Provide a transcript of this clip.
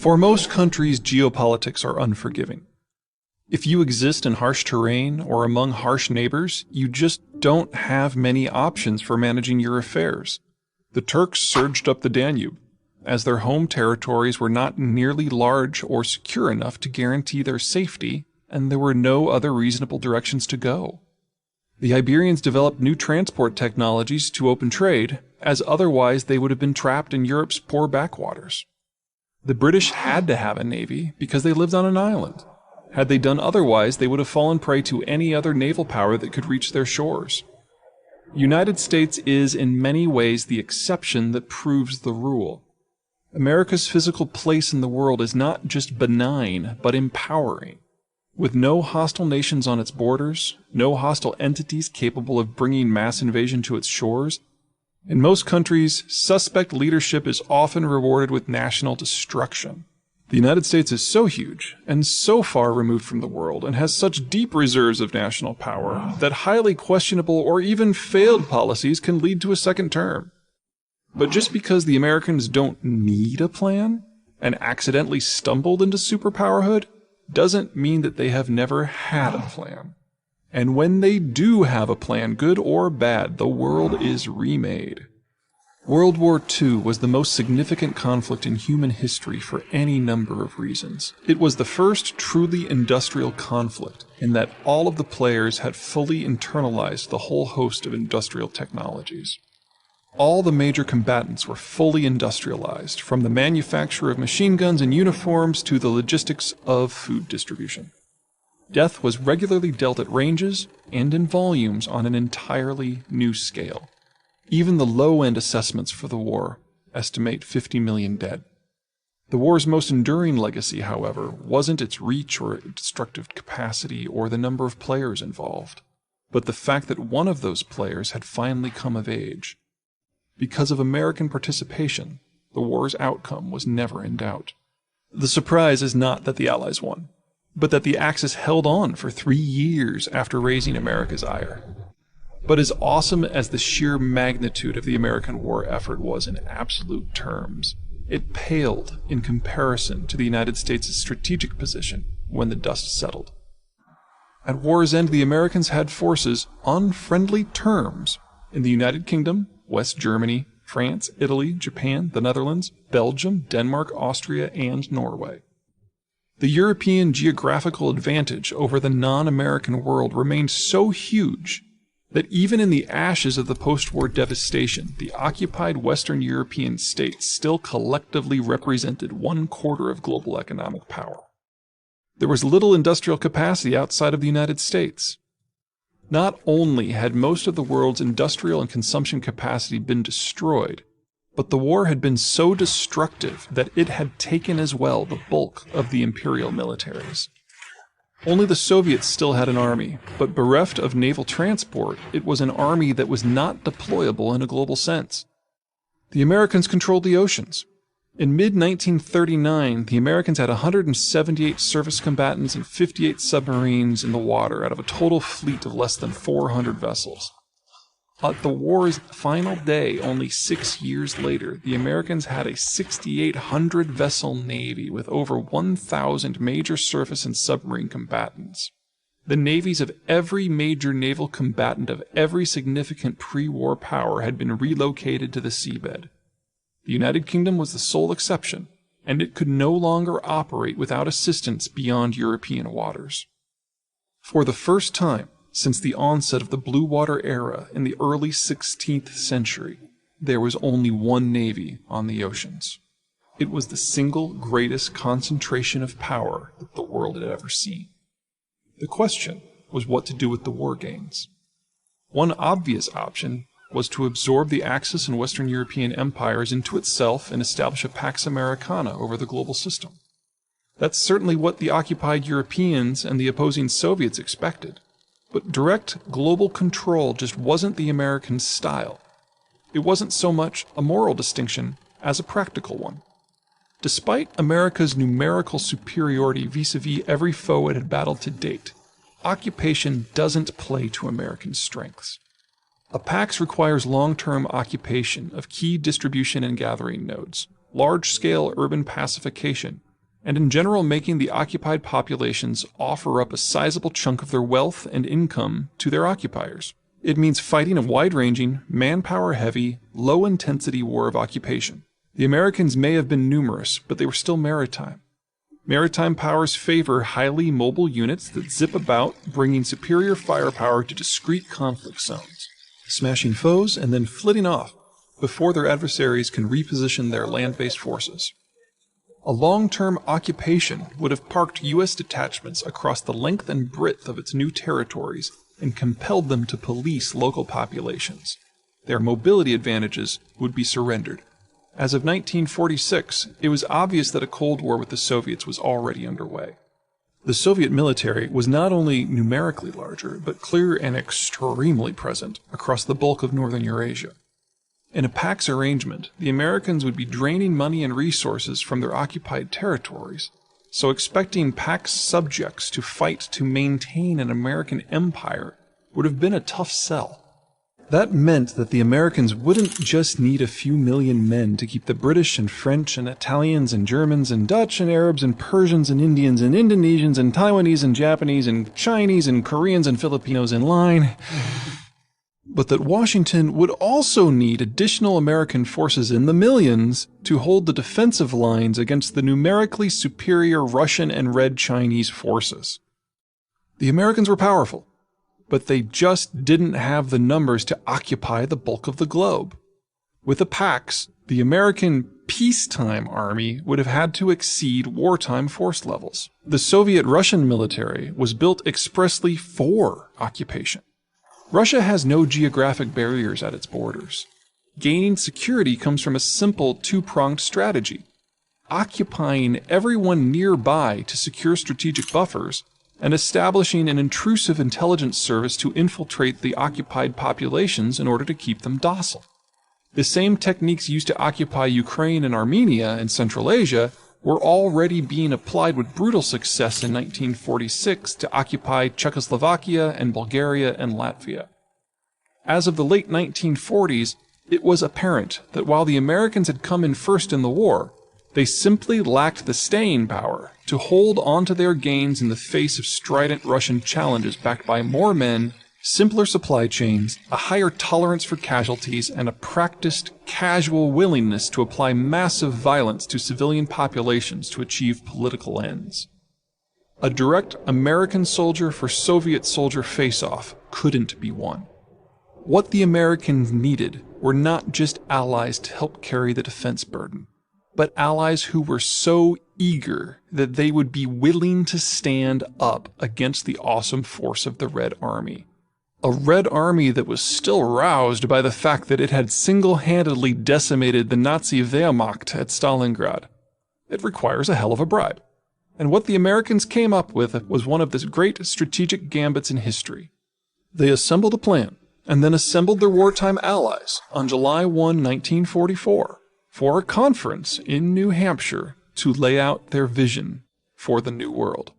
For most countries, geopolitics are unforgiving. If you exist in harsh terrain or among harsh neighbors, you just don't have many options for managing your affairs. The Turks surged up the Danube, as their home territories were not nearly large or secure enough to guarantee their safety, and there were no other reasonable directions to go. The Iberians developed new transport technologies to open trade, as otherwise they would have been trapped in Europe's poor backwaters. The British had to have a navy because they lived on an island. Had they done otherwise, they would have fallen prey to any other naval power that could reach their shores. The United States is in many ways the exception that proves the rule. America's physical place in the world is not just benign, but empowering. With no hostile nations on its borders, no hostile entities capable of bringing mass invasion to its shores, in most countries, suspect leadership is often rewarded with national destruction. The United States is so huge and so far removed from the world and has such deep reserves of national power that highly questionable or even failed policies can lead to a second term. But just because the Americans don't need a plan and accidentally stumbled into superpowerhood doesn't mean that they have never had a plan. And when they do have a plan, good or bad, the world is remade. World War II was the most significant conflict in human history for any number of reasons. It was the first truly industrial conflict in that all of the players had fully internalized the whole host of industrial technologies. All the major combatants were fully industrialized, from the manufacture of machine guns and uniforms to the logistics of food distribution. Death was regularly dealt at ranges and in volumes on an entirely new scale. Even the low-end assessments for the war estimate 50 million dead. The war's most enduring legacy, however, wasn't its reach or its destructive capacity or the number of players involved, but the fact that one of those players had finally come of age. Because of American participation, the war's outcome was never in doubt. The surprise is not that the Allies won, but that the Axis held on for 3 years after raising America's ire. But as awesome as the sheer magnitude of the American war effort was in absolute terms, it paled in comparison to the United States' strategic position when the dust settled. At war's end, the Americans had forces on friendly terms in the United Kingdom, West Germany, France, Italy, Japan, the Netherlands, Belgium, Denmark, Austria, and Norway. The European geographical advantage over the non-American world remained so huge that even in the ashes of the post-war devastation, the occupied Western European states still collectively represented 1/4 of global economic power. There was little industrial capacity outside of the United States. Not only had most of the world's industrial and consumption capacity been destroyed, but the war had been so destructive that it had taken as well the bulk of the imperial militaries. Only the Soviets still had an army, but bereft of naval transport, it was an army that was not deployable in a global sense. The Americans controlled the oceans. In mid-1939, the Americans had 178 surface combatants and 58 submarines in the water out of a total fleet of less than 400 vessels. At the war's final day, only 6 years later, the Americans had a 6,800-vessel navy with over 1,000 major surface and submarine combatants. The navies of every major naval combatant of every significant pre-war power had been relocated to the seabed. The United Kingdom was the sole exception, and it could no longer operate without assistance beyond European waters. For the first time since the onset of the Blue Water era in the early 16th century, there was only one navy on the oceans. It was the single greatest concentration of power that the world had ever seen. The question was what to do with the war gains. One obvious option was to absorb the Axis and Western European empires into itself and establish a Pax Americana over the global system. That's certainly what the occupied Europeans and the opposing Soviets expected. But direct global control just wasn't the American style. It wasn't so much a moral distinction as a practical one. Despite America's numerical superiority vis-a-vis every foe it had battled to date, occupation doesn't play to American strengths. A Pax requires long-term occupation of key distribution and gathering nodes, large-scale urban pacification, and in general making the occupied populations offer up a sizable chunk of their wealth and income to their occupiers. It means fighting a wide-ranging, manpower-heavy, low-intensity war of occupation. The Americans may have been numerous, but they were still maritime. Maritime powers favor highly mobile units that zip about, bringing superior firepower to discrete conflict zones, smashing foes and then flitting off before their adversaries can reposition their land-based forces. A long-term occupation would have parked U.S. detachments across the length and breadth of its new territories and compelled them to police local populations. Their mobility advantages would be surrendered. As of 1946, it was obvious that a Cold War with the Soviets was already underway. The Soviet military was not only numerically larger, but clear and extremely present across the bulk of northern Eurasia. In a Pax arrangement, the Americans would be draining money and resources from their occupied territories, so expecting Pax subjects to fight to maintain an American empire would have been a tough sell. That meant that the Americans wouldn't just need a few million men to keep the British and French and Italians and Germans and Dutch and Arabs and Persians and Indians and Indonesians and Taiwanese and Japanese and Chinese and Koreans and Filipinos in line, but that Washington would also need additional American forces in the millions to hold the defensive lines against the numerically superior Russian and Red Chinese forces. The Americans were powerful, but they just didn't have the numbers to occupy the bulk of the globe. With the Pax, the American peacetime army would have had to exceed wartime force levels. The Soviet-Russian military was built expressly for occupation. Russia has no geographic barriers at its borders. Gaining security comes from a simple two-pronged strategy: occupying everyone nearby to secure strategic buffers, and establishing an intrusive intelligence service to infiltrate the occupied populations in order to keep them docile. The same techniques used to occupy Ukraine and Armenia in Central Asia were already being applied with brutal success in 1946 to occupy Czechoslovakia and Bulgaria and Latvia. As of the late 1940s, it was apparent that while the Americans had come in first in the war, they simply lacked the staying power to hold on to their gains in the face of strident Russian challenges backed by more men, simpler supply chains, a higher tolerance for casualties, and a practiced, casual willingness to apply massive violence to civilian populations to achieve political ends. A direct American soldier for Soviet soldier face-off couldn't be won. What the Americans needed were not just allies to help carry the defense burden, but allies who were so eager that they would be willing to stand up against the awesome force of the Red Army. A Red Army that was still roused by the fact that it had single-handedly decimated the Nazi Wehrmacht at Stalingrad. It requires a hell of a bribe. And what the Americans came up with was one of the great strategic gambits in history. They assembled a plan, and then assembled their wartime allies on July 1, 1944, for a conference in New Hampshire to lay out their vision for the New World.